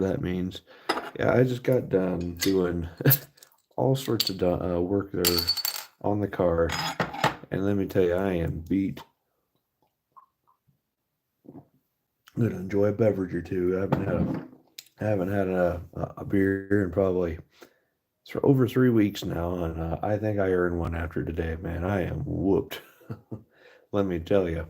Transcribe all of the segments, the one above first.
that means. Yeah, I just got done doing all sorts of work there on the car, and let me tell you, I am beat. I'm gonna enjoy a beverage or two. I haven't had a beer in probably it's for over 3 weeks now, and I think I earned one after today. Man, I am whooped. Let me tell you.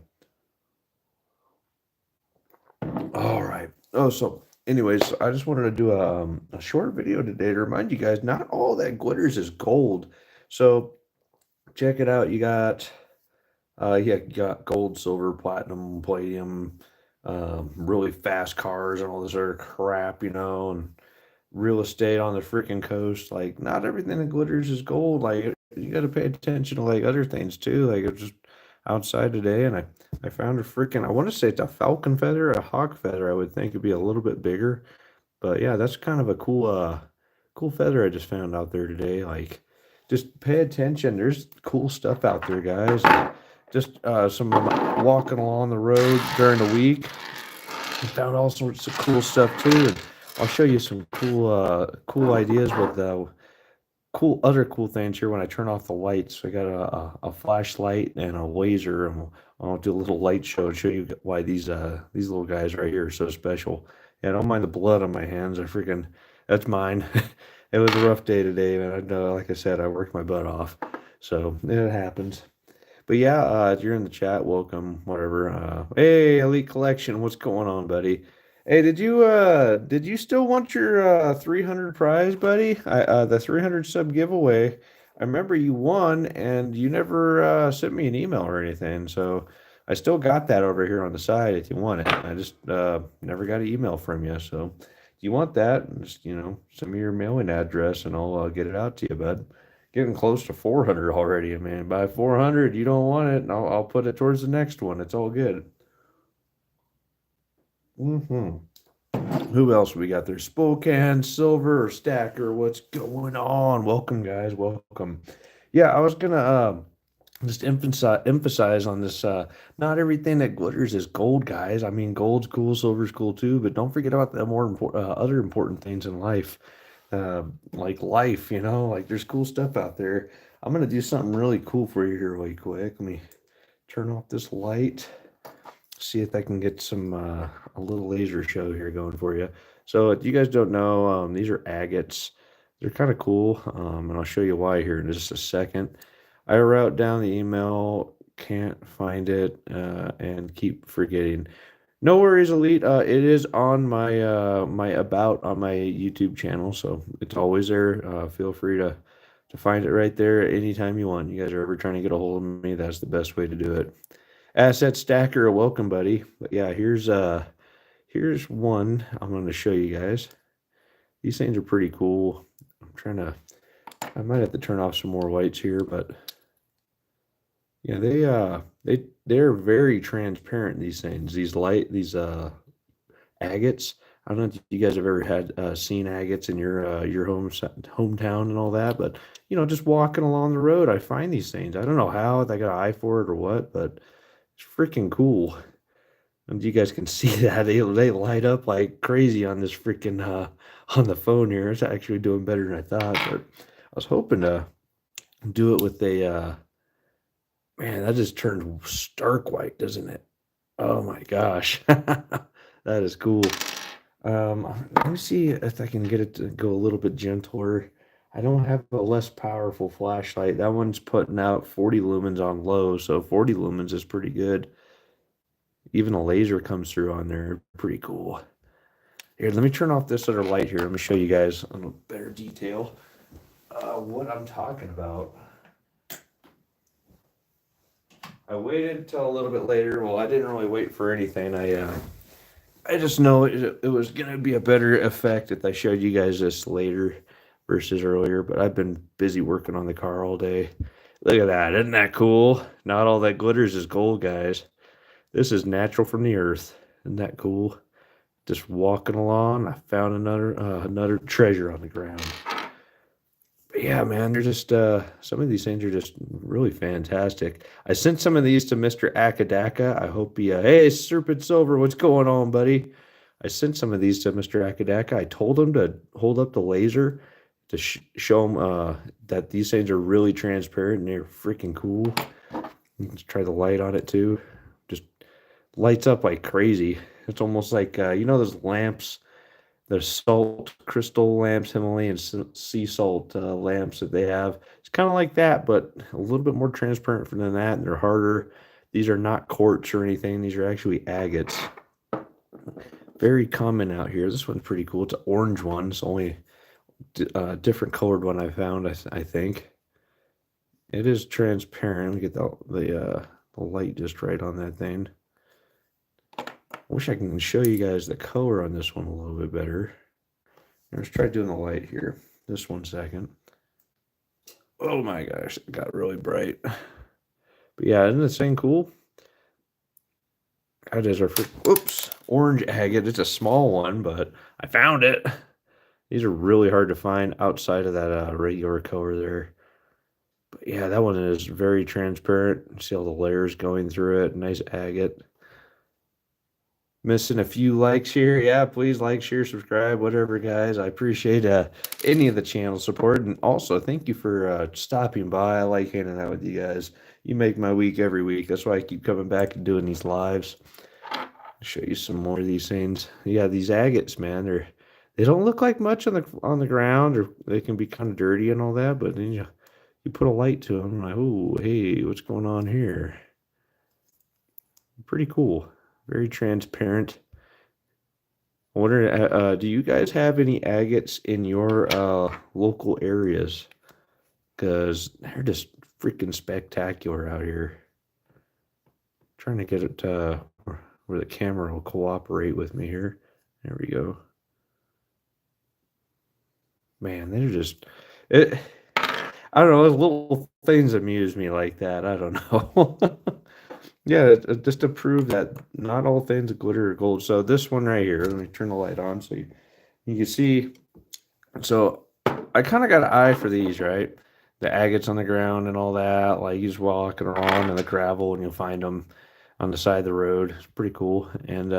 All right. Oh, so anyways, I just wanted to do a short video today to remind you guys not all that glitters is gold. So check it out. You got gold, silver, platinum, palladium, really fast cars and all this other crap, and real estate on the freaking coast. Like, not everything that glitters is gold. Like, you got to pay attention to like other things too. Like, it was just outside today, and I found a freaking. I want to say it's a falcon feather, a hawk feather. I would think it'd be a little bit bigger, but yeah, that's kind of a cool feather I just found out there today. Like, just pay attention. There's cool stuff out there, guys. Just some walking along the road during the week. I found all sorts of cool stuff too, and I'll show you some cool ideas with cool things here when I turn off the lights. I got a flashlight and a laser, and I'll do a little light show and show you why these little guys right here are so special. Yeah, I don't mind the blood on my hands. That's mine. It was a rough day today, and I know, like I said, I worked my butt off, so it happens. But yeah, if you're in the chat, welcome, whatever. Hey, Elite Collection, what's going on, buddy? Hey, did you still want your 300 prize, buddy? The 300 sub giveaway. I remember you won and you never sent me an email or anything. So I still got that over here on the side if you want it. I just never got an email from you. So if you want that, just send me your mailing address and I'll get it out to you, bud. Getting close to 400 already, man. By 400, you don't want it, and I'll put it towards the next one. It's all good. hmm Who else we got there? Spokane, Silver, Stacker. What's going on? Welcome, guys. Welcome. Yeah, I was gonna just emphasize on this. Not everything that glitters is gold, guys. I mean, gold's cool, silver's cool too, but don't forget about the more important, other important things in life, like life. Like there's cool stuff out there. I'm gonna do something really cool for you here, really quick. Let me turn off this light. See if I can get some a little laser show here going for you. So if you guys don't know, these are agates. They're kind of cool, and I'll show you why here in just a second. I wrote down the email, can't find it, and keep forgetting. No worries, Elite. It is on my about on my YouTube channel, so it's always there. Feel free to find it right there anytime you want. You guys are ever trying to get a hold of me, that's the best way to do it. Asset Stacker, welcome, buddy. But yeah, here's one I'm going to show you guys. These things are pretty cool. I might have to turn off some more lights here, but yeah, they're very transparent. These things, these agates. I don't know if you guys have ever had seen agates in your hometown and all that, but just walking along the road, I find these things. I don't know how they got an eye for it or what, but it's freaking cool. And you guys can see that they light up like crazy on this freaking on the phone here. It's actually doing better than I thought, but I was hoping to do it with a man, that just turned stark white, doesn't it? Oh my gosh. That is cool. Let me see if I can get it to go a little bit gentler. I don't have a less powerful flashlight. That one's putting out 40 lumens on low, so 40 lumens is pretty good. Even a laser comes through on there. Pretty cool. Here, let me turn off this other light here. Let me show you guys in a better detail what I'm talking about. I waited until a little bit later. Well, I didn't really wait for anything. I just know it was going to be a better effect if I showed you guys this later versus earlier, but I've been busy working on the car all day. Look at that. Isn't that cool? Not all that glitters is gold, guys. This is natural from the earth. Isn't that cool? Just walking along, I found another treasure on the ground. But yeah, man, they're just some of these things are just really fantastic. I sent some of these to Mr. Akadaka. I hope he hey, Serpent Silver, what's going on, buddy? I sent some of these to Mr. Akadaka. I told him to hold up the laser to show him that these things are really transparent and they're freaking cool. Let's try the light on it too. Just lights up like crazy. It's almost like you know those lamps, the salt crystal lamps, Himalayan sea salt lamps that they have. It's kind of like that, but a little bit more transparent than that, and they're harder. These are not quartz or anything. These are actually agates. Very common out here. This one's pretty cool. It's an orange one. It's only different colored one I found. I think it is transparent. Let me get the light just right on that thing. I wish I can show you guys the color on this one a little bit better. Let's try doing the light here. Just 1 second. Oh my gosh, it got really bright. But yeah, isn't this thing cool? That is our orange agate. It's a small one, but I found it. These are really hard to find outside of that regular color there. But yeah, that one is very transparent. See all the layers going through it. Nice agate. Missing a few likes here. Yeah, please like, share, subscribe, whatever, guys. I appreciate any of the channel support. And also, thank you for stopping by. I like hanging out with you guys. You make my week every week. That's why I keep coming back and doing these lives. I'll show you some more of these things. Yeah, these agates, man, they don't look like much on the ground, or they can be kind of dirty and all that, but then you put a light to them, like, oh, hey, what's going on here? Pretty cool. Very transparent. I wonder, do you guys have any agates in your local areas? Because they're just freaking spectacular out here. Trying to get it where the camera will cooperate with me here. There we go. Man, they're just it. I don't know. Those little things amuse me like that. I don't know. Yeah, just to prove that not all things glitter are gold. So this one right here, let me turn the light on so you can see. So I kind of got an eye for these, right? The agates on the ground and all that. Like you just walking around in the gravel and you'll find them on the side of the road. It's pretty cool. And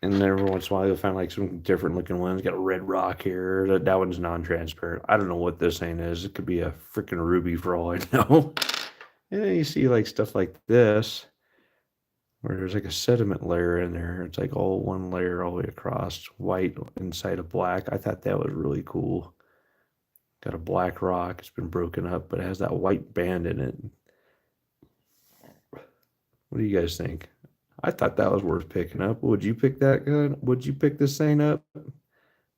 every once in a while you'll find like some different looking ones. Got a red rock here. That one's non-transparent. I don't know what this thing is. It could be a freaking ruby for all I know. Yeah, you see like stuff like this, where there's like a sediment layer in there. It's like all one layer all the way across, white inside of black. I thought that was really cool. Got a black rock. It's been broken up, but it has that white band in it. What do you guys think? I thought that was worth picking up. Would you pick that gun? Would you pick this thing up?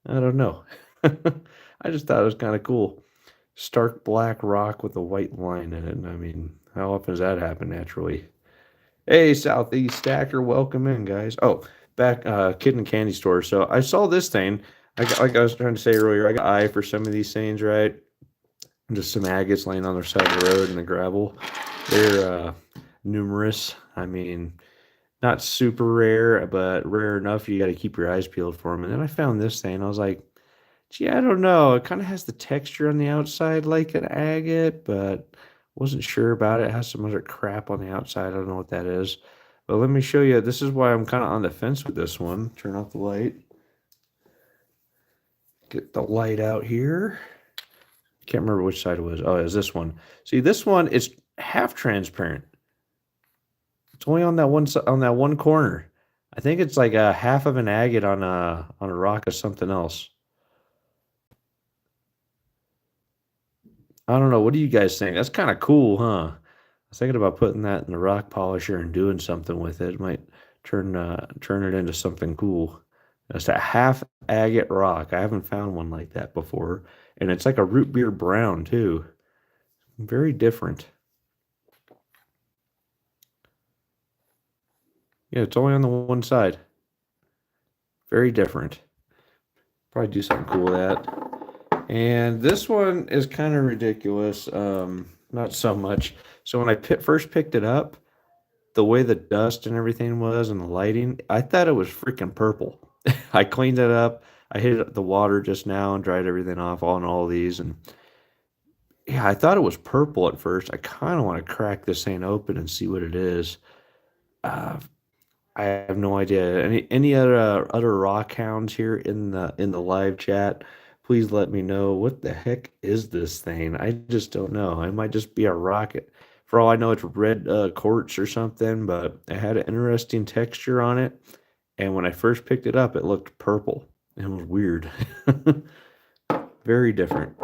I don't know. I just thought it was kind of cool. Stark black rock with a white line in it. I mean, how often does that happen naturally? Hey, Southeast Stacker, welcome in, guys. Oh, back Kid and Candy Store. So I saw this thing. Like I was trying to say earlier, I got eye for some of these things, right? Just some agates laying on their side of the road in the gravel. They're numerous. I mean, not super rare, but rare enough you got to keep your eyes peeled for them. And then I found this thing. I was like, gee, I don't know. It kind of has the texture on the outside like an agate, but wasn't sure about it. It has some other crap on the outside. I don't know what that is. But let me show you. This is why I'm kind of on the fence with this one. Turn off the light. Get the light out here. Can't remember which side it was. Oh, it was this one. See, this one is half transparent. It's only on that one corner. I think it's like a half of an agate on a rock or something else. I don't know. What do you guys think? That's kind of cool, huh? I was thinking about putting that in the rock polisher and doing something with it. It might turn it into something cool. It's a half agate rock. I haven't found one like that before. And it's like a root beer brown too. Very different. Yeah, it's only on the one side. Very different. Probably do something cool with that. And this one is kind of ridiculous. Not so much. So when I first picked it up, the way the dust and everything was and the lighting, I thought it was freaking purple. I cleaned it up. I hit the water just now and dried everything off on all these. And yeah, I thought it was purple at first. I kind of want to crack this thing open and see what it is. I have no idea. Any other rock hounds here in the live chat? Please let me know what the heck is this thing. I just don't know. It might just be a rocket. For all I know, it's red quartz or something, but it had an interesting texture on it. And when I first picked it up, it looked purple. It was weird. Very different.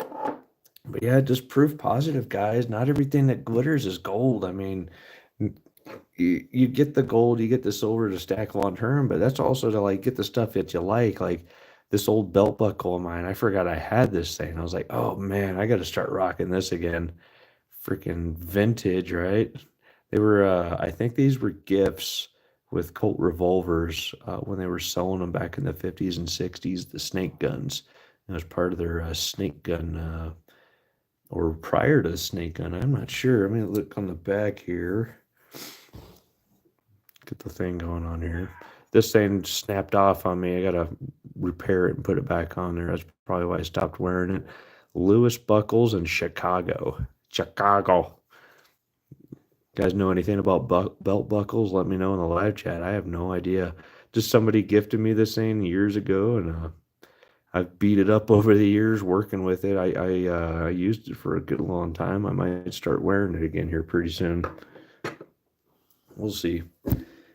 But yeah, just proof positive, guys. Not everything that glitters is gold. I mean, you get the gold, you get the silver to stack long term, but that's also to like get the stuff that you like this old belt buckle of mine. I forgot I had this thing. I was like, oh man, I got to start rocking this again. Freaking vintage, right? They were, I think these were gifts with Colt revolvers when they were selling them back in the 50s and 60s, the snake guns. It was part of their snake gun, or prior to the snake gun. I'm not sure. Let me look on the back here. Get the thing going on here. This thing snapped off on me. I gotta repair it and put it back on there. That's probably why I stopped wearing it. Lewis Buckles in Chicago. Chicago. You guys know anything about belt buckles? Let me know in the live chat. I have no idea. Just somebody gifted me this thing years ago, and I've beat it up over the years working with it. I used it for a good long time. I might start wearing it again here pretty soon. We'll see.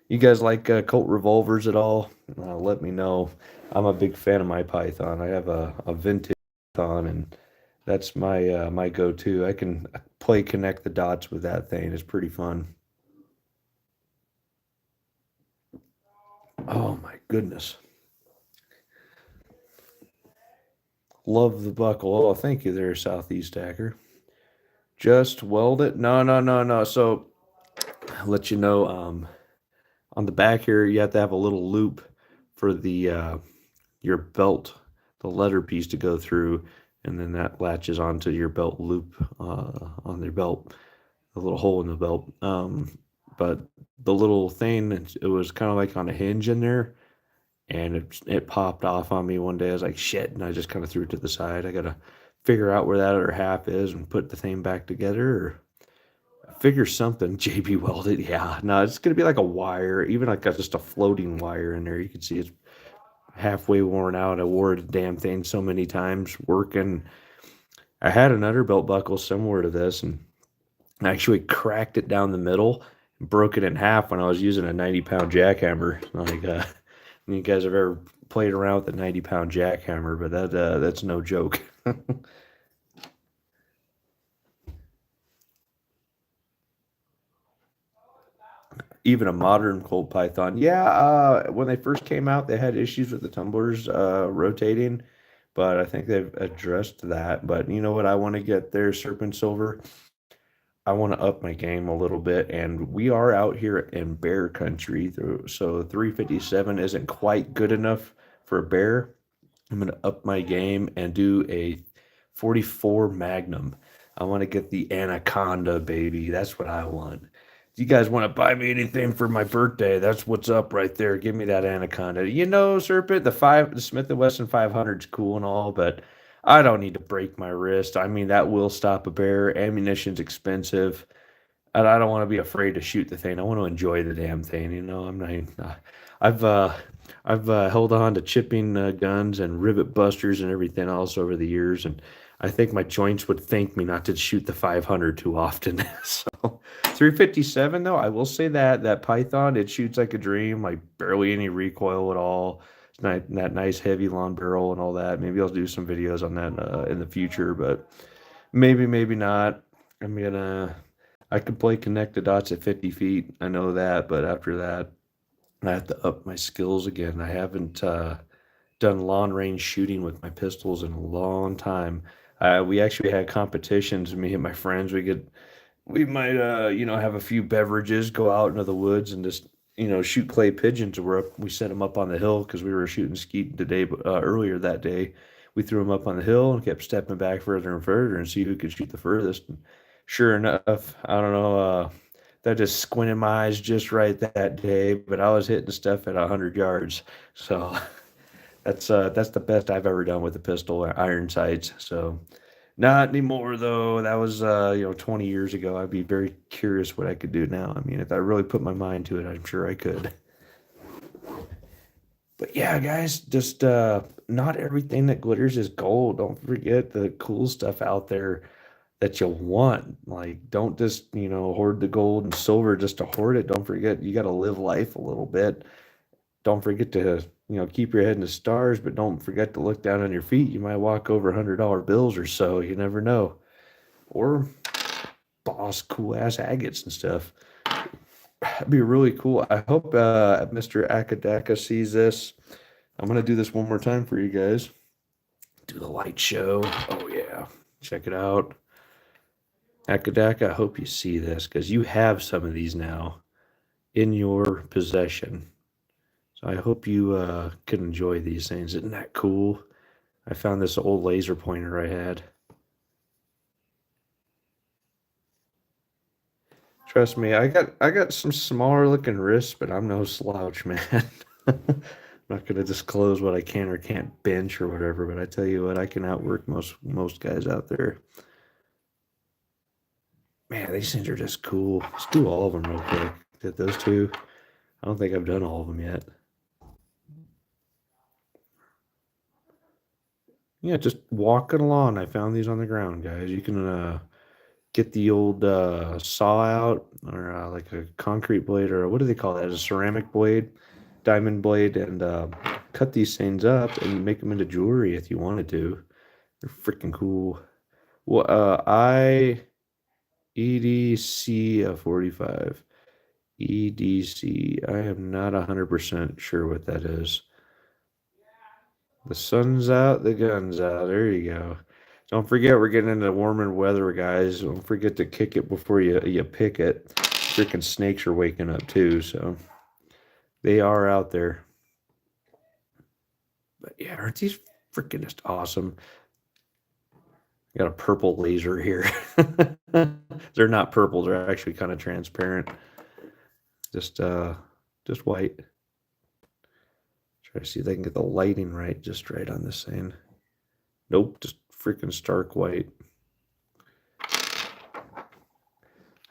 You guys like Colt revolvers at all? Let me know. I'm a big fan of my Python. I have a vintage Python, and that's my my go-to. I can play connect the dots with that thing. It's pretty fun. Oh my goodness. Love the buckle. Oh, thank you there, Southeast Hacker. Just weld it. No, no, no, no. So I'll let you know, on the back here, you have to have a little loop for the your belt, the letter piece to go through, and then that latches onto your belt loop on your belt, a little hole in the belt. But the little thing, it was kind of like on a hinge in there, and it popped off on me one day. I was like, shit, and I just kind of threw it to the side. I gotta figure out where that other half is and put the thing back together, or figure something. JB welded, yeah. No, it's gonna be like a wire, even like just a floating wire in there. You can see it's halfway worn out. I wore the damn thing so many times working. I had another belt buckle similar to this, and I actually cracked it down the middle and broke it in half when I was using a 90-pound jackhammer. Like, you guys have ever played around with a 90-pound jackhammer, but that's no joke. Even a modern Colt Python. Yeah, when they first came out, they had issues with the tumblers rotating, but I think they've addressed that. But you know what? I want to get there, Serpent Silver. I want to up my game a little bit, and we are out here in bear country, so 357 isn't quite good enough for a bear. I'm gonna up my game and do a 44 Magnum. I want to get the Anaconda, baby. That's what I want. You guys want to buy me anything for my birthday? That's what's up right there. Give me that Anaconda. You know, Serpent, the Smith and Wesson 500 is cool and all, but I don't need to break my wrist. I mean, that will stop a bear. Ammunition's expensive. And I don't want to be afraid to shoot the thing. I want to enjoy the damn thing. You know, I'm not. I've uh, I've held on to chipping guns and rivet busters and everything else over the years, and I think my joints would thank me not to shoot the 500 too often. So 357 though, I will say that Python, it shoots like a dream, like barely any recoil at all. It's not that nice heavy long barrel and all that. Maybe I'll do some videos on that in the future, but maybe not. I'm gonna. I could play connect the dots at 50 feet. I know that, but after that, I have to up my skills again. I haven't done long range shooting with my pistols in a long time. We actually had competitions. Me and my friends, we might have a few beverages, go out into the woods, and just shoot clay pigeons. We set them up on the hill because we were shooting skeet the day earlier that day. We threw them up on the hill and kept stepping back further and further and see who could shoot the furthest. And sure enough, I don't know. That just squinted my eyes just right that day, but I was hitting stuff at 100 yards. So that's the best I've ever done with a pistol, iron sights. So not anymore though. That was 20 years ago. I'd be very curious what I could do now. I mean, if I really put my mind to it, I'm sure I could. But yeah, guys, just not everything that glitters is gold. Don't forget the cool stuff out there that you want. Like, don't just, hoard the gold and silver just to hoard it. Don't forget, you got to live life a little bit. Don't forget to, keep your head in the stars, but don't forget to look down on your feet. You might walk over $100 bills or so. You never know. Or boss cool ass agates and stuff. That'd be really cool. I hope Mr. Akadaka sees this. I'm gonna do this one more time for you guys. Do the light show. Oh yeah, check it out. Akadaka, I hope you see this because you have some of these now in your possession. So I hope you can enjoy these things. Isn't that cool? I found this old laser pointer I had. Trust me, I got some smaller looking wrists, but I'm no slouch, man. I'm not gonna disclose what I can or can't bench or whatever, but I tell you what, I can outwork most guys out there. Man, these things are just cool. Let's do all of them real quick. Did those two? I don't think I've done all of them yet. Yeah, just walking along. I found these on the ground, guys. You can get the old saw out or like a concrete blade or what do they call that? A ceramic blade, diamond blade, and cut these things up and make them into jewelry if you wanted to. They're freaking cool. Well, I EDC 45. EDC. I am not 100% sure what that is. The sun's out, the gun's out. There you go. Don't forget, we're getting into warmer weather, guys. Don't forget to kick it before you pick it. Freaking snakes are waking up too, so they are out there. But yeah, aren't these freaking just awesome? Got a purple laser here. They're not purple, they're actually kind of transparent. Just just white. Try to see if I can get the lighting right, just right on this thing. Nope, just freaking stark white.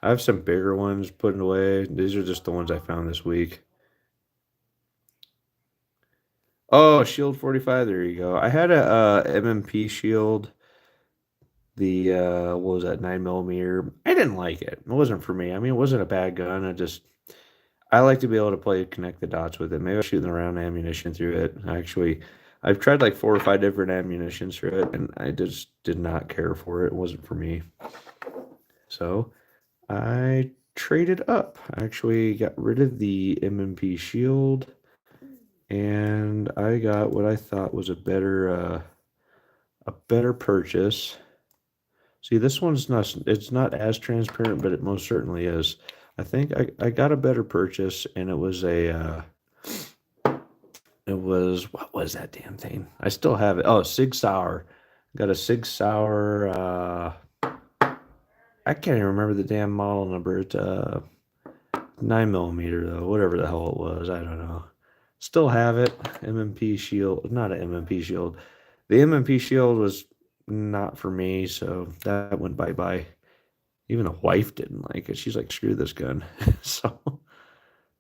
I have some bigger ones put away. These are just the ones I found this week. Oh, Shield 45. There you go. I had a MMP Shield. The what was that, 9mm? I didn't like it. It wasn't for me. I mean, it wasn't a bad gun. I like to be able to play connect the dots with it. Maybe I was shooting around ammunition through it. Actually, I've tried like 4 or 5 different ammunitions through it, and I just did not care for it. It wasn't for me. So I traded up. I actually got rid of the MMP Shield, and I got what I thought was a better purchase. See, this one's not, it's not as transparent, but it most certainly is. I think I got a better purchase, and it was what was that damn thing? I still have it. Oh, Sig Sauer. Got a Sig Sauer, I can't even remember the damn model number. It's 9mm though, whatever the hell it was. I don't know. Still have it. MMP Shield, not an MMP Shield. The MMP Shield was not for me, so that went bye bye. Even a wife didn't like it. She's like, screw this gun. So,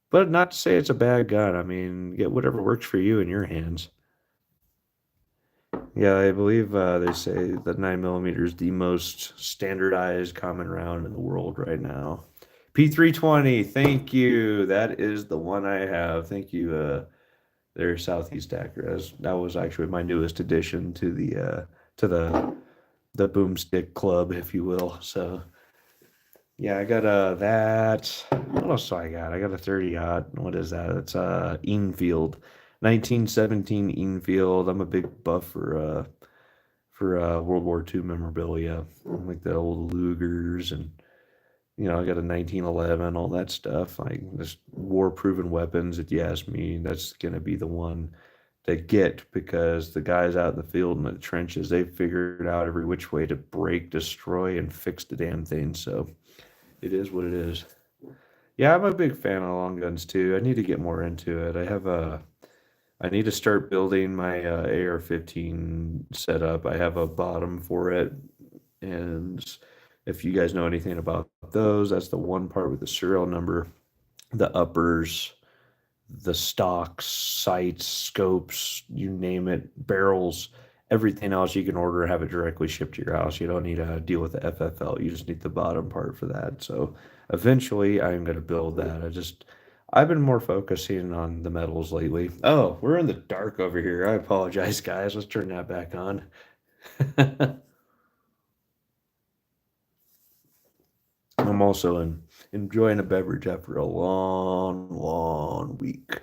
but not to say it's a bad gun. I mean, get whatever works for you in your hands. Yeah, I believe they say that 9mm is the most standardized common round in the world right now. P320, thank you. That is the one I have. Thank you, there, Southeast Actors. That was actually my newest addition to the boomstick club, if you will. So yeah, I got that. What else do I got? I got a 30-aught. What is that? It's Enfield. 1917 Enfield. I'm a big buff for World War II memorabilia. Like the old Lugers and I got a 1911, all that stuff. Like this war-proven weapons, if you ask me, that's gonna be the one to get because the guys out in the field in the trenches, they've figured out every which way to break, destroy, and fix the damn thing. So it is what it is. Yeah, I'm a big fan of long guns too. I need to get more into it. I need to start building my AR-15 setup. I have a bottom for it, and if you guys know anything about those, that's the one part with the serial number. The uppers, the stocks, sights, scopes, you name it, barrels, everything else you can order and have it directly shipped to your house. You don't need to deal with the FFL. You just need the bottom part for that. So eventually I'm going to build that. I've been more focusing on the metals lately. Oh, we're in the dark over here. I apologize, guys. Let's turn that back on. I'm also enjoying a beverage after a long, long week.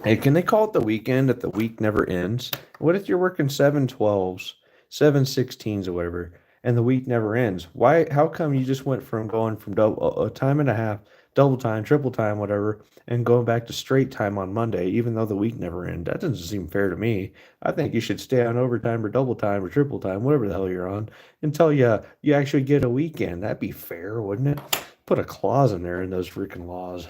Hey, can they call it the weekend if the week never ends? What if you're working 7/12s, 7/16s, or whatever, and the week never ends? Why? How come you just went from going from double a time and a half, double time, triple time, whatever, and going back to straight time on Monday, even though the week never ends? That doesn't seem fair to me. I think you should stay on overtime or double time or triple time, whatever the hell you're on, until you actually get a weekend. That'd be fair, wouldn't it? Put a clause in there in those freaking laws.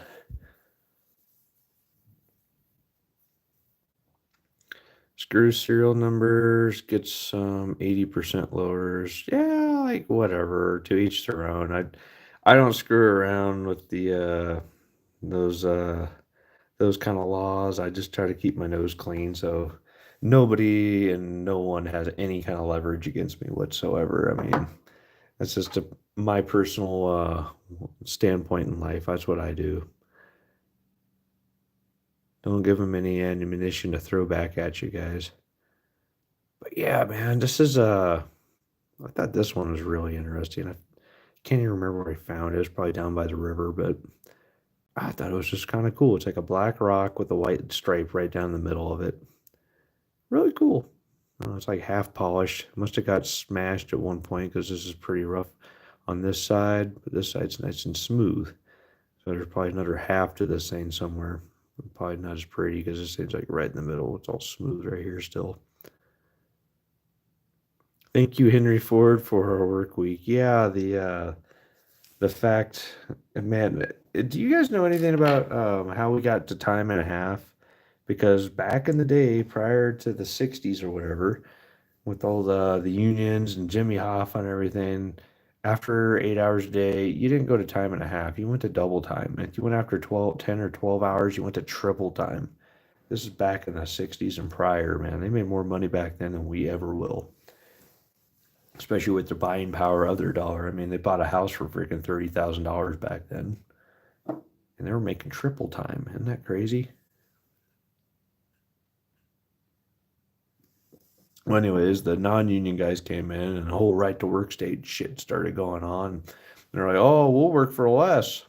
Screw serial numbers, get some 80% lowers. Yeah, like whatever, to each their own. I don't screw around with the those uh those kind of laws. I just try to keep my nose clean so nobody and no one has any kind of leverage against me whatsoever. I mean, that's just my personal standpoint in life. That's what I do. Don't give them any ammunition to throw back at you guys. But yeah, man, this is I thought this one was really interesting. I can't even remember where I found it. It was probably down by the river, but I thought it was just kind of cool. It's like a black rock with a white stripe right down the middle of it. Really cool. It's like half polished. Must have got smashed at one point because this is pretty rough on this side, but this side's nice and smooth. So there's probably another half to this thing somewhere. Probably not as pretty because this thing's like right in the middle. It's all smooth right here still. Thank you, Henry Ford, for our work week. Yeah, the fact, man, do you guys know anything about how we got to time and a half? Because back in the day, prior to the '60s or whatever, with all the unions and Jimmy Hoffa and everything, after 8 hours a day, you didn't go to time and a half. You went to double time. If you went after 12, 10 or 12 hours, you went to triple time. This is back in the '60s and prior, man. They made more money back then than we ever will, especially with the buying power of their dollar. I mean, they bought a house for freaking $30,000 back then, and they were making triple time. Isn't that crazy? Well, anyways, the non-union guys came in, and the whole right to work state shit started going on. They're like, "Oh, we'll work for less."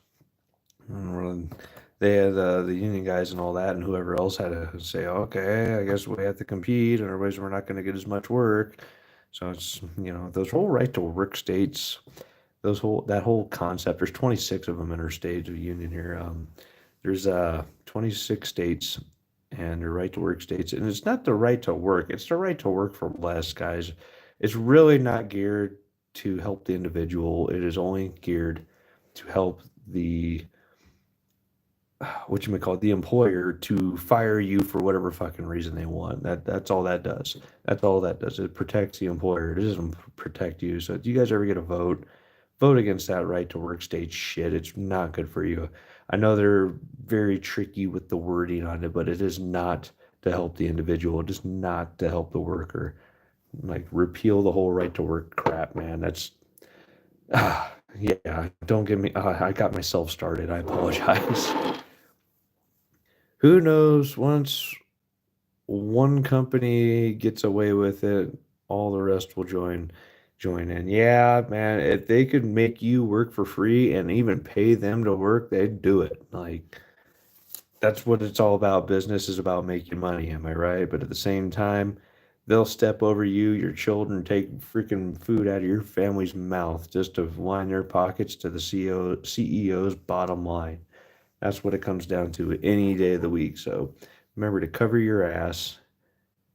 And they had the union guys and all that, and whoever else had to say, "Okay, I guess we have to compete, and otherwise we're not going to get as much work." So it's those whole right to work states, that whole concept. There's 26 of them in our state of union here. There's 26 states, and the right to work states, and it's not the right to work. It's the right to work for less, guys. It's really not geared to help the individual. It is only geared to help the what you may call it, the employer to fire you for whatever fucking reason they want. That's all that does. That's all that does. It protects the employer. It doesn't protect you. So if you guys ever get a vote, vote against that right to work state shit. It's not good for you. I know they're very tricky with the wording on it, but it is not to help the individual. It is not to help the worker. Like repeal the whole right to work crap, man. That's yeah. Don't get me. I got myself started. I apologize. Who knows? Once one company gets away with it, all the rest will join in. Yeah, man, if they could make you work for free and even pay them to work, they'd do it. Like that's what it's all about. Business is about making money, am I right? But at the same time, they'll step over you, your children, take freaking food out of your family's mouth just to line their pockets to the CEO's bottom line. That's what it comes down to any day of the week. So remember to cover your ass.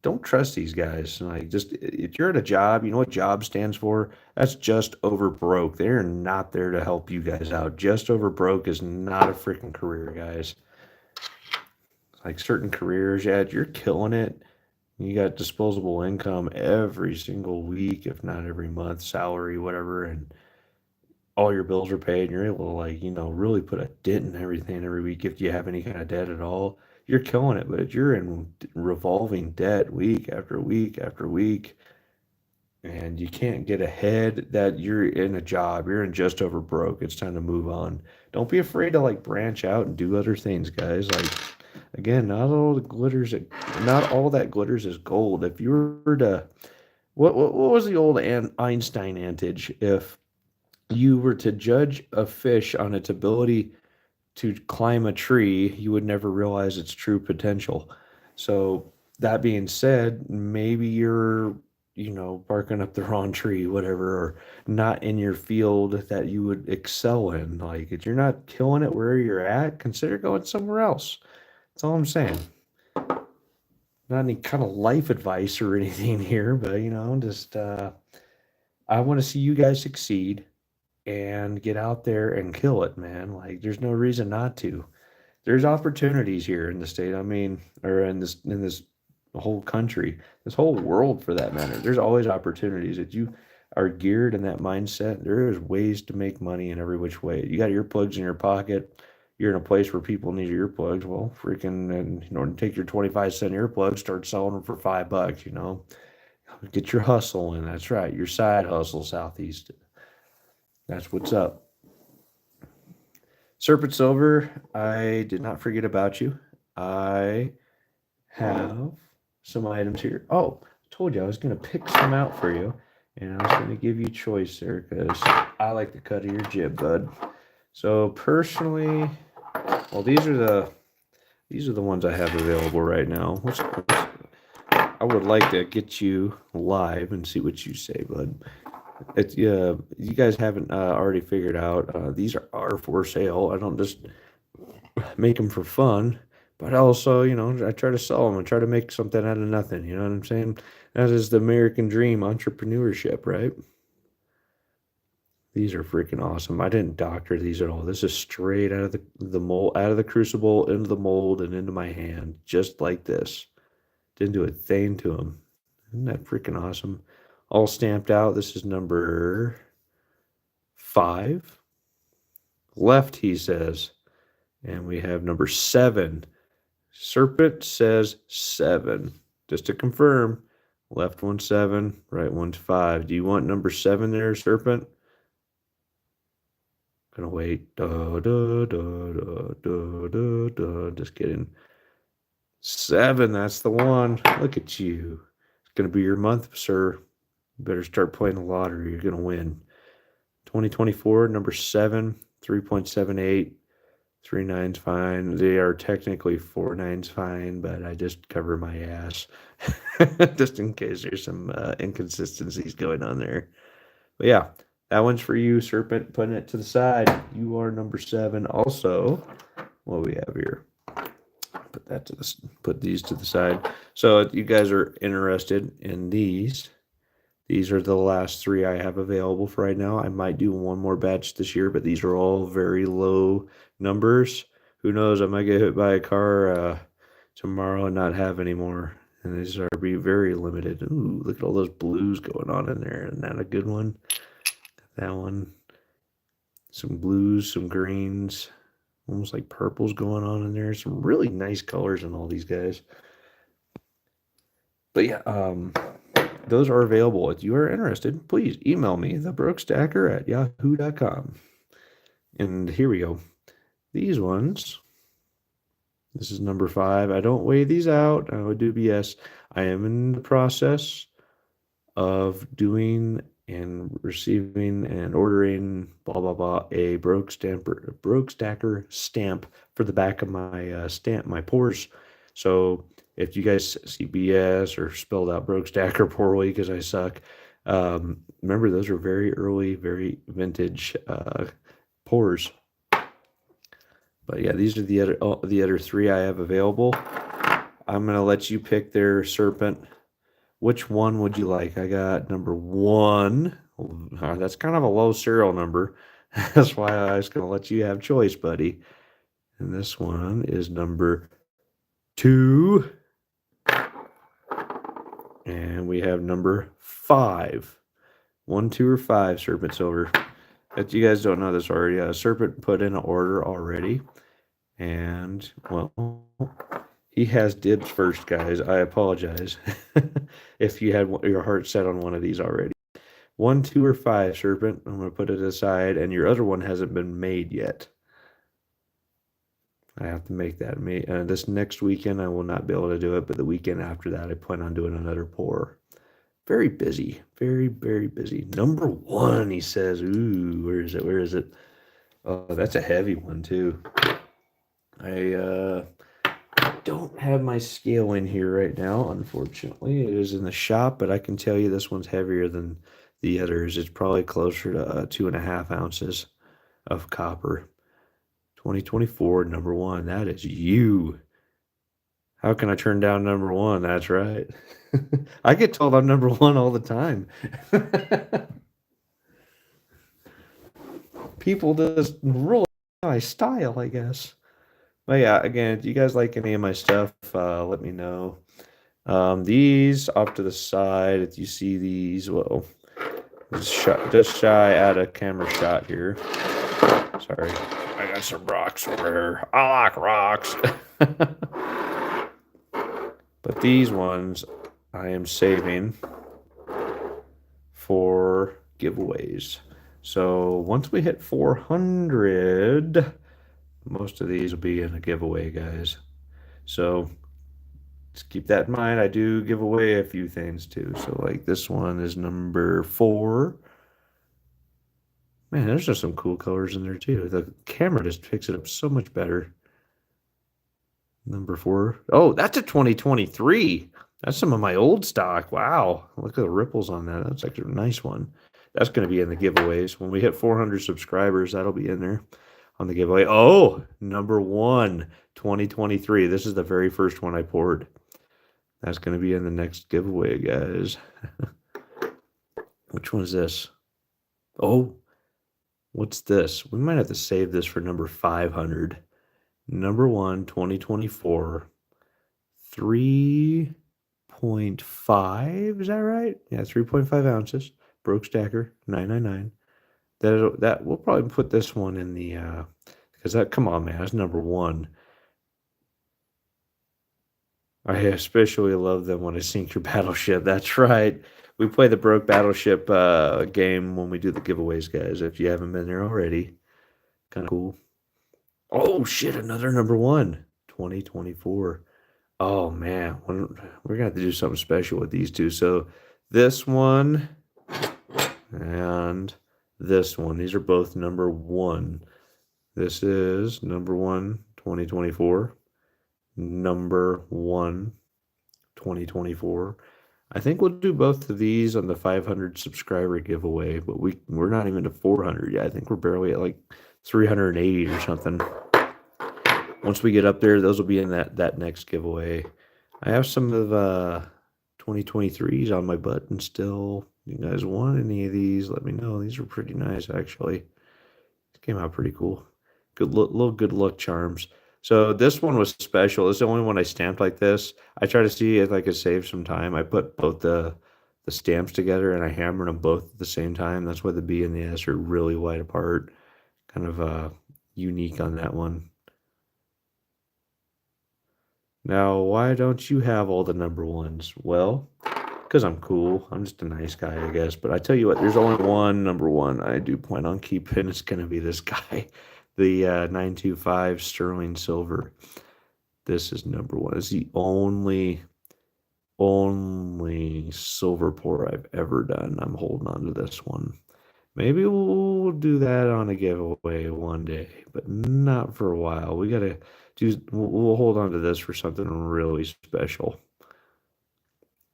Don't trust these guys. Like, just if you're at a job, you know what job stands for? That's just over broke. They're not there to help you guys out. Just over broke is not a freaking career, guys. Like certain careers, yeah, you're killing it. You got disposable income every single week, if not every month, salary, whatever, and all your bills are paid and you're able to, like, really put a dent in everything every week if you have any kind of debt at all. You're killing it, but if you're in revolving debt week after week after week and you can't get ahead, that you're in a job, you're in just over broke, it's time to move on. Don't be afraid to like branch out and do other things, guys. Like, again, not all that glitters is gold. If you were to what was the old Einstein adage? If you were to judge a fish on its ability to climb a tree, you would never realize its true potential. So, that being said, maybe you're, barking up the wrong tree, whatever, or not in your field that you would excel in. Like, if you're not killing it where you're at, consider going somewhere else. That's all I'm saying. Not any kind of life advice or anything here, but, just, I want to see you guys succeed and get out there and kill it, man. Like, there's no reason not to. There's opportunities here in the state. I mean, or in this whole country, this whole world for that matter. There's always opportunities. If you are geared in that mindset, there is ways to make money in every which way. You got earplugs in your pocket. You're in a place where people need earplugs. Well, freaking, and take your 25-cent earplugs, start selling them for $5. Get your hustle in. That's right, your side hustle, Southeast. That's what's up. Serpent Silver, I did not forget about you. I have some items here. Oh, I told you I was going to pick some out for you, and I was going to give you choice there because I like the cut of your jib, bud. So personally, well, these are the ones I have available right now. I would like to get you live and see what you say, bud. It's you guys haven't already figured out these are for sale. I don't just make them for fun, but also I try to sell them and try to make something out of nothing. You know what I'm saying? That is the American dream, entrepreneurship, right? These are freaking awesome. I didn't doctor these at all. This is straight out of the mold, out of the crucible into the mold and into my hand, just like this. Didn't do a thing to them. Isn't that freaking awesome? All stamped out. This is number 5. Left, he says. And we have number 7. Serpent says 7. Just to confirm, left one's 7, right one's 5. Do you want number 7 there, Serpent? Gonna wait. Da, da, da, da, da, da, da. Just kidding. 7, that's the one. Look at you. It's gonna be your month, sir. You better start playing the lottery. You're gonna win. 2024, number 7, 3.78. 3 nines fine. They are technically 4 nines fine, but I just cover my ass just in case there's some inconsistencies going on there. But yeah, that one's for you, Serpent. Putting it to the side. You are number 7. Also, what do we have here? Put these to the side. So if you guys are interested in these are the last 3 I have available for right now. I might do one more batch this year, but these are all very low numbers. Who knows? I might get hit by a car tomorrow and not have any more. And these are be very limited. Ooh, look at all those blues going on in there. Isn't that a good one? That one. Some blues, some greens, almost like purples going on in there. Some really nice colors in all these guys. But yeah, those are available. If you are interested, please email me, thebrokestacker@yahoo.com. And here we go. These ones, this is number 5. I don't weigh these out. I would do BS. I am in the process of doing and receiving and ordering blah blah blah a broke stacker stamp for the back of my stamp, my pores. So if you guys see BS or spelled out broke stacker poorly because I suck, remember those are very early, very vintage pores. But yeah, these are the other 3 I have available. I'm gonna let you pick there, Serpent. Which one would you like? I got number 1. That's kind of a low serial number. That's why I was gonna let you have choice, buddy. And this one is number 2. And we have number 5. 1, 2, or 5, Serpent Silver. if you guys don't know this already, Serpent put in an order already, and well, he has dibs first, guys. I apologize if you had your heart set on one of these already. 1, 2, or 5, Serpent. I'm gonna put it aside, and your other one hasn't been made yet. I have to make that. This next weekend, I will not be able to do it, but the weekend after that, I plan on doing another pour. Very busy. Very, very busy. Number 1, he says. Ooh, where is it? Where is it? Oh, that's a heavy one, too. I don't have my scale in here right now, unfortunately. It is in the shop, but I can tell you this one's heavier than the others. It's probably closer to 2.5 ounces of copper. 2024, number 1. That is you. How can I turn down number 1? That's right. I get told I'm number 1 all the time. People just really my style, I guess. But yeah, again, if you guys like any of my stuff, let me know. These off to the side, if you see these, well, just shy out of camera shot here. Sorry, I got some rocks over here. I like rocks. But these ones I am saving for giveaways. So once we hit 400, most of these will be in a giveaway, guys. So just keep that in mind. I do give away a few things too. So like this one is number 4. Man, there's just some cool colors in there too. The camera just picks it up so much better. Number 4. Oh, that's a 2023. That's some of my old stock. Wow. Look at the ripples on that. That's actually a nice one. That's going to be in the giveaways. When we hit 400 subscribers, that'll be in there on the giveaway. Oh, number 1, 2023. This is the very first one I poured. That's going to be in the next giveaway, guys. Which one is this? Oh, what's this? We might have to save this for number 500. Number 1, 2024. 3.5, is that right? Yeah, 3.5 ounces. Broke Stacker, 999. That we'll probably put this one in the because that, come on, man, that's number 1. I especially love them when I sink your battleship. That's right. We play the Broke Battleship game when we do the giveaways, guys. If you haven't been there already, kind of cool. Oh shit, another number 1, 2024. Oh man, we're gonna have to do something special with these two. So this one and this one, these are both number 1. This is number 1, 2024. Number 1, 2024. I think we'll do both of these on the 500 subscriber giveaway, but we're not even to 400 yet. I think we're barely at like 380 or something. Once we get up there, those will be in that next giveaway. I have some of 2023s on my button still. You guys want any of these? Let me know. These are pretty nice, actually. It came out pretty cool. Little good luck charms. So this one was special. It's the only one I stamped like this. I tried to see if I could save some time. I put both the stamps together and I hammered them both at the same time. That's why the B and the S are really wide apart. Kind of unique on that one. Now, why don't you have all the number 1s? Well, because I'm cool. I'm just a nice guy, I guess. But I tell you what, there's only one number 1 I do plan on keeping. It's going to be this guy, the 925 sterling silver. This is number 1. It's the only silver pour I've ever done. I'm holding on to this one. Maybe we'll do that on a giveaway one day, but not for a while. We gotta do. We'll hold on to this for something really special.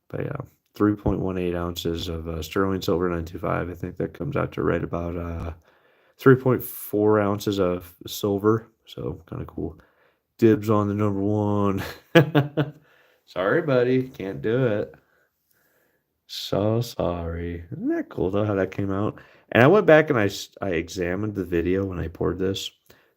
But yeah, 3.18 ounces of sterling silver 925. I think that comes out to right about 3.4 ounces of silver. So kind of cool. Dibs on the number 1. Sorry, buddy, can't do it. So sorry. Isn't that cool though how that came out? And I went back and I examined the video when I poured this.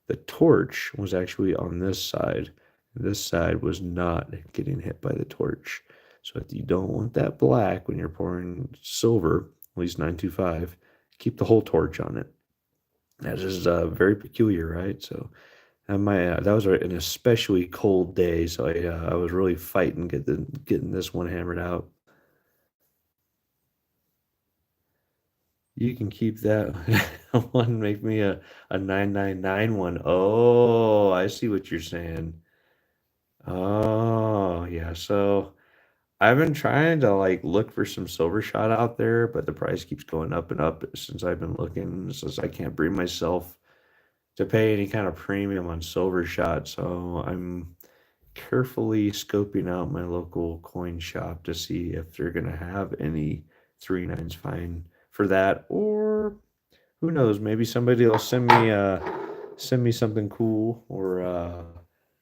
The torch was actually on this side. This side was not getting hit by the torch. So if you don't want that black when you're pouring silver, at least 925, keep the whole torch on it. That is very peculiar, right? So, and that was an especially cold day, so I was really fighting getting this one hammered out. You can keep that one. Make me a 999 one. Oh, I see what you're saying. Oh, yeah. So I've been trying to like look for some silver shot out there, but the price keeps going up and up since I've been looking. Since I can't bring myself to pay any kind of premium on silver shot, so I'm carefully scoping out my local coin shop to see if they're gonna have any three nines fine for that, or who knows, maybe somebody will send me something cool or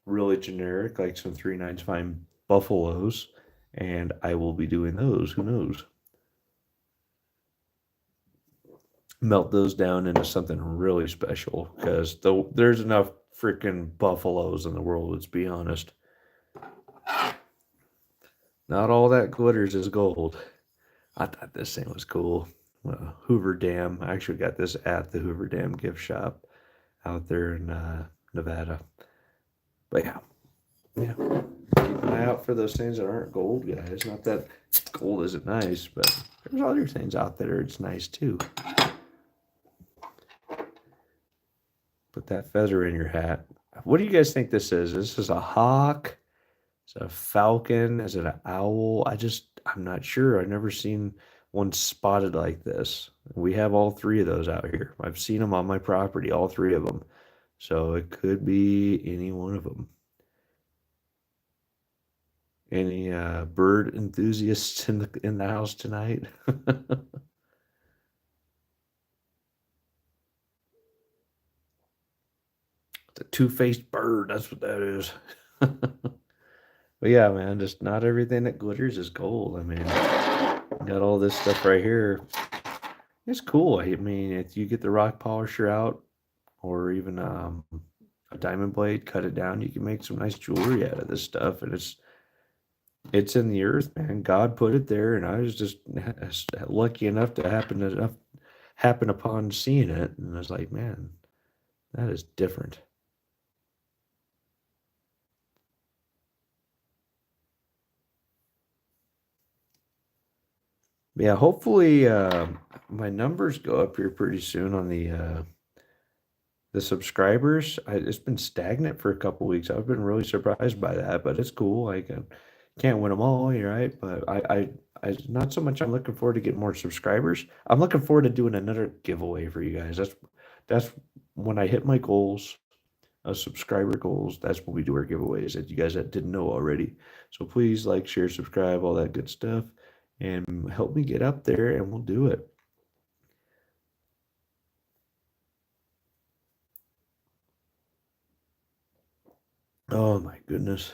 really generic, like some three nines fine buffaloes, and I will be doing those. Who knows? Melt those down into something really special because there's enough freaking buffaloes in the world. Let's be honest. Not all that glitters is gold. I thought this thing was cool. Hoover Dam. I actually got this at the Hoover Dam gift shop out there in Nevada. But yeah, yeah. Keep an eye out for those things that aren't gold, guys. Not that gold isn't nice, but there's other things out there it's nice too. Put that feather in your hat. What do you guys think this is? This is a hawk? Is it a falcon? Is it an owl? I'm not sure. I've never seen one spotted like this. We have all three of those out here. I've seen them on my property, all three of them. So it could be any one of them. Any bird enthusiasts in the house tonight? The two-faced bird. That's what that is. But yeah, man, just not everything that glitters is gold. I mean, got all this stuff right here. It's cool. I mean, if you get the rock polisher out, or even a diamond blade, cut it down, you can make some nice jewelry out of this stuff. And it's in the earth, man. God put it there, and I was just lucky enough to happen upon seeing it, and I was like, man, that is different. Yeah, hopefully my numbers go up here pretty soon on the subscribers. It's been stagnant for a couple weeks. I've been really surprised by that, but it's cool. Like, can't win them all, you're right? But I not so much. I'm looking forward to getting more subscribers. I'm looking forward to doing another giveaway for you guys. That's when I hit my goals, subscriber goals. That's when we do our giveaways that you guys that didn't know already. So please like, share, subscribe, all that good stuff, and help me get up there, and we'll do it. Oh my goodness.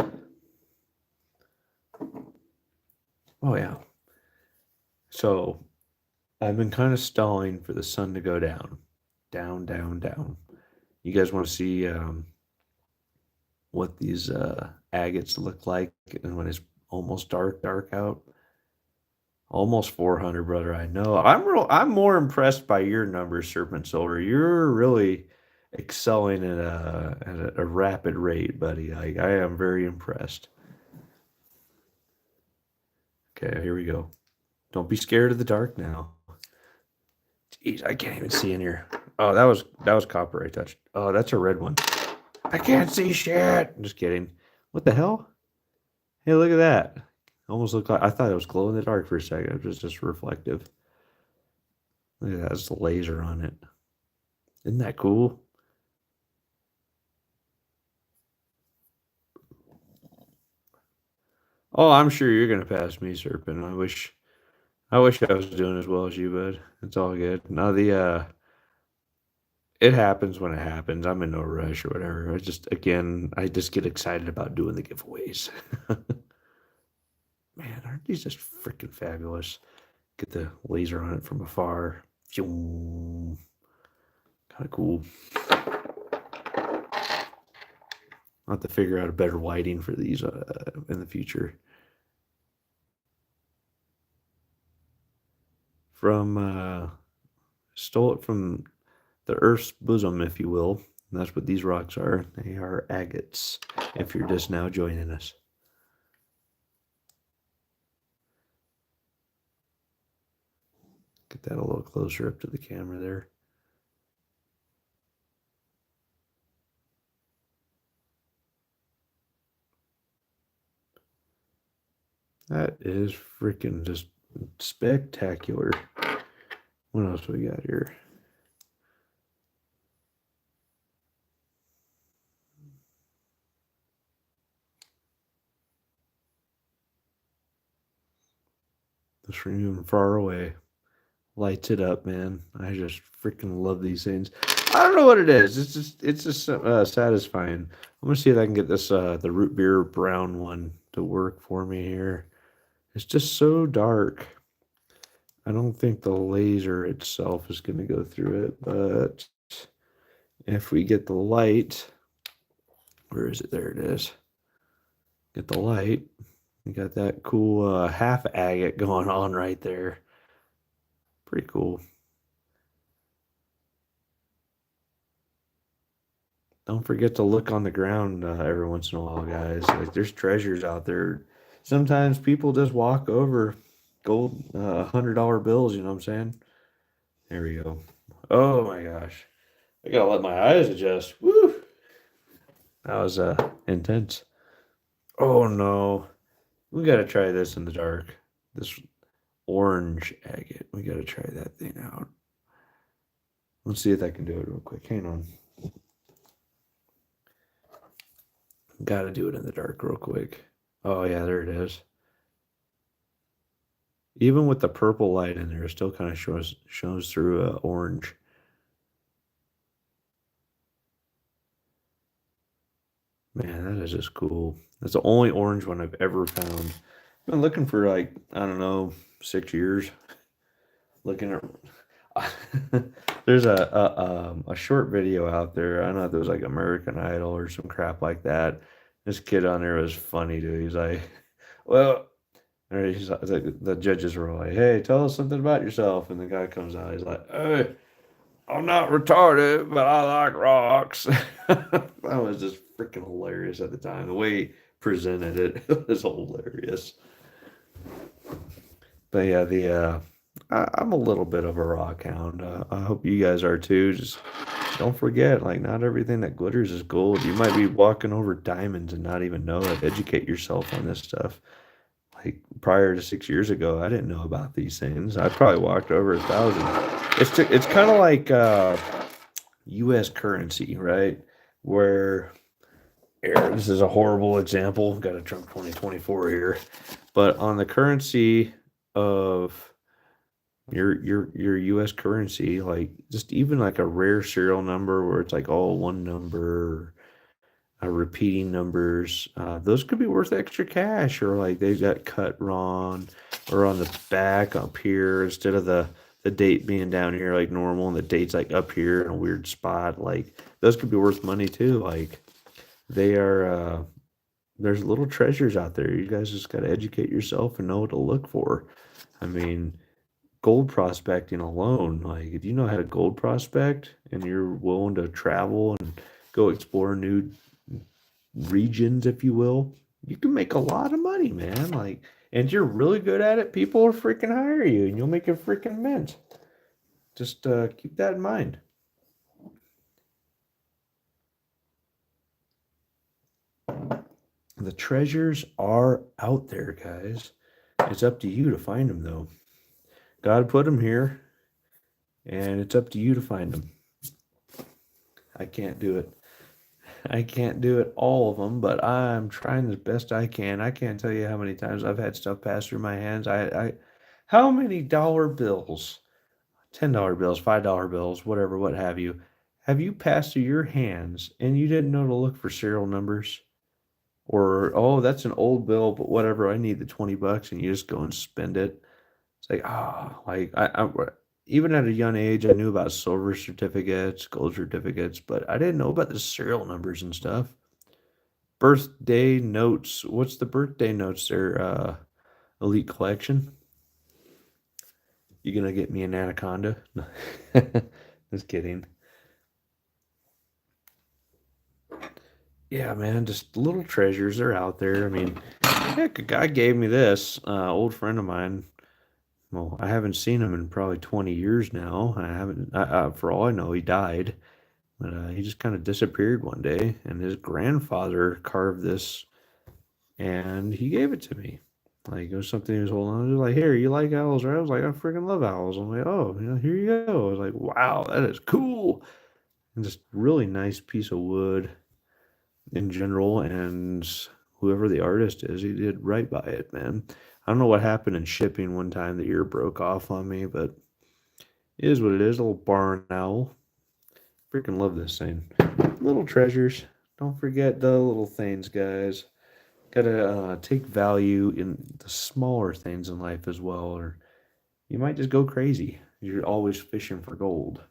Oh yeah. So I've been kind of stalling for the sun to go down, down, down, down. You guys want to see what these agates look like and when it's almost dark out? Almost 400, brother. I know. I'm more impressed by your numbers, Serpent Soldier. You're really excelling at a rapid rate, buddy. I am very impressed. Okay, here we go. Don't be scared of the dark now. Jeez, I can't even see in here. Oh, that was copper I touched. Oh, that's a red one. I can't see shit. I'm just kidding. What the hell? Hey, look at that. Almost looked like I thought it was glow in the dark for a second. It was just reflective. Look at that. It's a laser on it. Isn't that cool? Oh, I'm sure you're gonna pass me, Serpent. I wish I was doing as well as you, bud. It's all good. Now it happens when it happens. I'm in no rush or whatever. I just get excited about doing the giveaways. Man, aren't these just freaking fabulous? Get the laser on it from afar. Kind of cool. I'll have to figure out a better lighting for these in the future. From Stole it from the Earth's bosom, if you will. And that's what these rocks are. They are agates, if you're just now joining us. Get that a little closer up to the camera there. That is freaking just spectacular. What else we got here? Just from even far away. Lights it up, man. I just freaking love these things. I don't know what it is. It's just satisfying. I'm gonna see if I can get this the root beer brown one to work for me here. It's just so dark. I don't think the laser itself is gonna go through it, but if we get the light, where is it? There it is. Get the light. You got that cool half agate going on right there. Pretty cool. Don't forget to look on the ground every once in a while, guys. Like there's treasures out there. Sometimes people just walk over gold $100 bills. You know what I'm saying? There we go. Oh my gosh, I gotta let my eyes adjust. Woo! That was intense. Oh no, we gotta try this in the dark. This orange agate. We gotta try that thing out. Let's see if I can do it real quick. Hang on. Gotta do it in the dark real quick. Oh yeah, there it is. Even with the purple light in there, it still kind of shows through orange. Man, that is just cool. That's the only orange one I've ever found. I've been looking for like, I don't know, 6 years. Looking at there's a short video out there. I don't know if it was like American Idol or some crap like that. This kid on there was funny, dude. He's like, well, or he's like, the judges were like, hey, tell us something about yourself. And the guy comes out, he's like, hey, I'm not retarded, but I like rocks. That was just freaking hilarious at the time. The way he presented it was hilarious. But yeah, I'm a little bit of a rock hound. I hope you guys are too. Just don't forget, like, not everything that glitters is gold. You might be walking over diamonds and not even know it. Educate yourself on this stuff. Like prior to 6 years ago, I didn't know about these things. I probably walked over 1,000. It's kind of like U.S. currency, right? Where this is a horrible example. Got a Trump 2024 here, but on the currency of your U.S. currency, like just even like a rare serial number where it's like all one number, repeating numbers, those could be worth extra cash, or like they got cut wrong, or on the back up here instead of the date being down here like normal, and the date's like up here in a weird spot. Like those could be worth money too. Like they are. There's little treasures out there. You guys just got to educate yourself and know what to look for. I mean, gold prospecting alone, like if you know how to gold prospect and you're willing to travel and go explore new regions, if you will, you can make a lot of money, man. Like, and you're really good at it, people will freaking hire you and you'll make a freaking mint. Just keep that in mind. The treasures are out there, guys. It's up to you to find them, though. God put them here, and it's up to you to find them. I can't do it. I can't do it all of them, but I'm trying the best I can. I can't tell you how many times I've had stuff pass through my hands. How many dollar bills, $10 bills, $5 bills, whatever, what have you passed through your hands and you didn't know to look for serial numbers? Or, oh, that's an old bill, but whatever, I need the $20 and you just go and spend it. It's like, like even at a young age, I knew about silver certificates, gold certificates, but I didn't know about the serial numbers and stuff. Birthday notes. What's the birthday notes there? Elite collection. You gonna get me an anaconda? Just kidding. Yeah, man, just little treasures are out there. I mean, heck, a guy gave me this, old friend of mine. Well, I haven't seen him in probably 20 years now. I haven't, for all I know, he died. But he just kind of disappeared one day, and his grandfather carved this, and he gave it to me. Like it was something he was holding on. He was like, "Here, you like owls, right?" I was like, "I freaking love owls." I'm like, "Oh, here you go." I was like, "Wow, that is cool." And just really nice piece of wood in general, and whoever the artist is, he did right by it, man. I don't know what happened in shipping one time. The ear broke off on me, but it is what it is. A little barn owl. Freaking love this thing. Little treasures. Don't forget the little things, guys. Gotta take value in the smaller things in life as well, or you might just go crazy. You're always fishing for gold.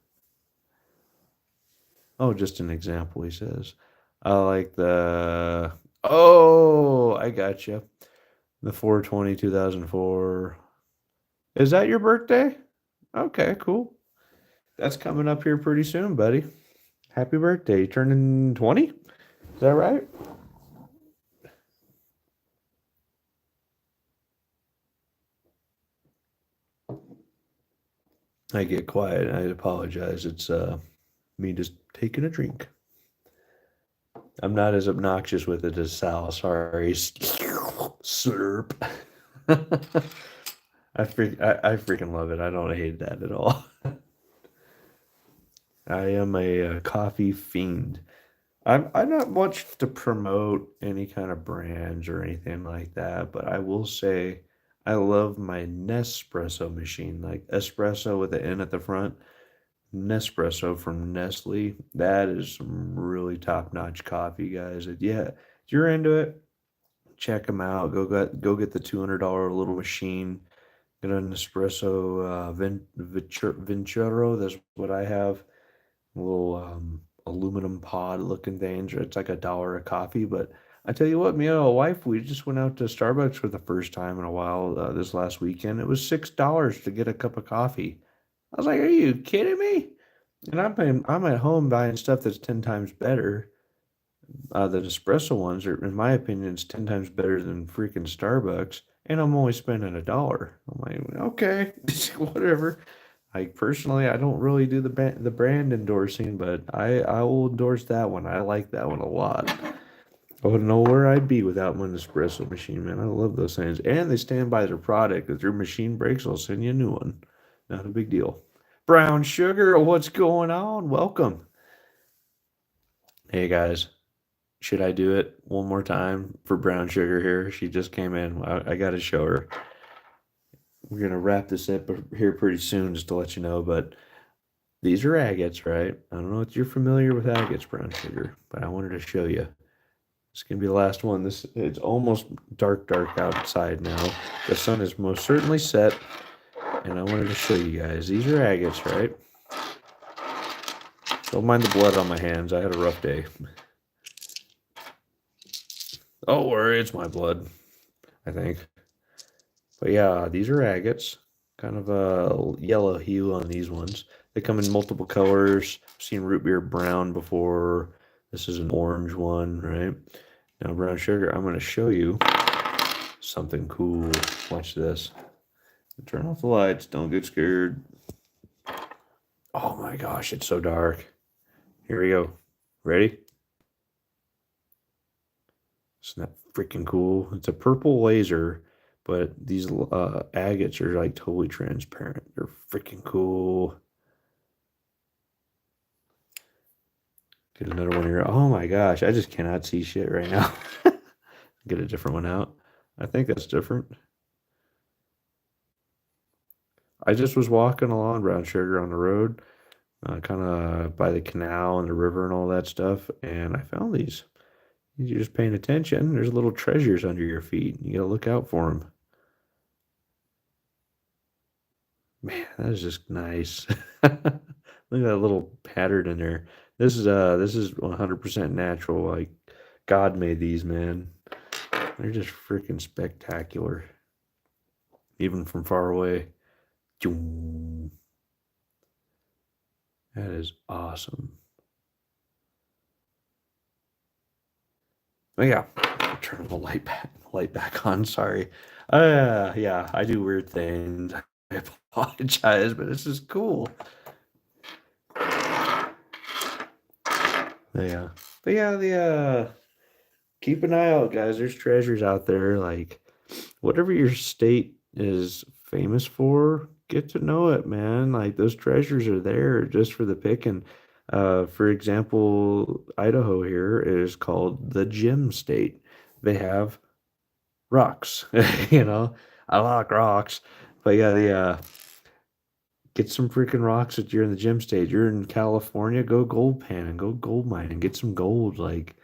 Oh, just an example, he says. I like the. Oh, I got you. The 4/20/2004. Is that your birthday? Okay, cool. That's coming up here pretty soon, buddy. Happy birthday. You turning 20? Is that right? I get quiet. I apologize. It's me just taking a drink. I'm not as obnoxious with it as Sal. Sorry. Slurp. I freaking love it. I don't hate that at all. I am a, coffee fiend. I'm not much to promote any kind of brands or anything like that, but I will say I love my Nespresso machine, like espresso with an N at the front. Nespresso from Nestle. That is some really top-notch coffee, guys. Yeah, if you're into it, check them out. Go get the $200 little machine. Get an espresso Vincero. That's what I have. Little aluminum pod looking things. It's like $1 a coffee. But I tell you what, me and my wife, we just went out to Starbucks for the first time in a while this last weekend. It was $6 to get a cup of coffee. I was like, "Are you kidding me?" And I'm at home buying stuff that's 10 times better. The espresso ones are, in my opinion, it's 10 times better than freaking Starbucks, and I'm only spending $1. I'm like, okay, whatever. Like personally, I don't really do the brand endorsing, but I will endorse that one. I like that one a lot. I wouldn't know where I'd be without my espresso machine, man. I love those things, and they stand by their product. If your machine breaks, I'll send you a new one. Not a big deal. Brown Sugar, what's going on? Welcome. Hey guys, should I do it one more time for Brown Sugar here? She just came in. I got to show her. We're going to wrap this up here pretty soon just to let you know, but these are agates, right? I don't know if you're familiar with agates, Brown Sugar, but I wanted to show you. This can be the last one. It's almost dark outside now. The sun is most certainly set, and I wanted to show you guys. These are agates, right? Don't mind the blood on my hands. I had a rough day. Oh, worry, it's my blood, I think. But yeah, these are agates. Kind of a yellow hue on these ones. They come in multiple colors. I've seen root beer brown before. This is an orange one, right? Now, Brown Sugar, I'm going to show you something cool. Watch this. Turn off the lights. Don't get scared. Oh my gosh, it's so dark. Here we go. Ready? Isn't that freaking cool? It's a purple laser, but these agates are like totally transparent. They're freaking cool. Get another one here. Oh my gosh, I just cannot see shit right now. Get a different one out. I think that's different. I just was walking along Brown Sugar on the road, kind of by the canal and the river and all that stuff, and I found these. You're just paying attention. There's little treasures under your feet. You gotta look out for them. Man, that is just nice. Look at that little pattern in there. This is 100% natural. Like God made these, man. They're just freaking spectacular, even from far away. That is awesome. Oh yeah, turn the light back on. Sorry. Yeah, I do weird things. I apologize, but this is cool. Yeah, but yeah, the keep an eye out, guys. There's treasures out there. Like whatever your state is famous for, get to know it, man. Like those treasures are there just for the picking. For example, Idaho here is called the Gem State. They have rocks. You know, I like rocks, but yeah, get some freaking rocks if you're in the gem state. You're in California, go gold pan and go gold mine and get some gold. Like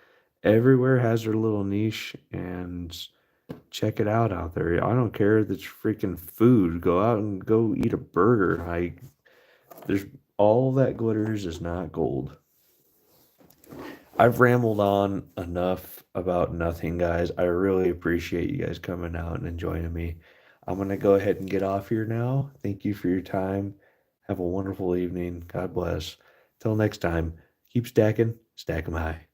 everywhere has their little niche and check it out there. I don't care if it's freaking food. Go out and go eat a burger. Like there's all that glitters is not gold. I've rambled on enough about nothing, guys. I really appreciate you guys coming out and joining me. I'm going to go ahead and get off here now. Thank you for your time. Have a wonderful evening. God bless. Till next time, keep stacking, stack 'em high.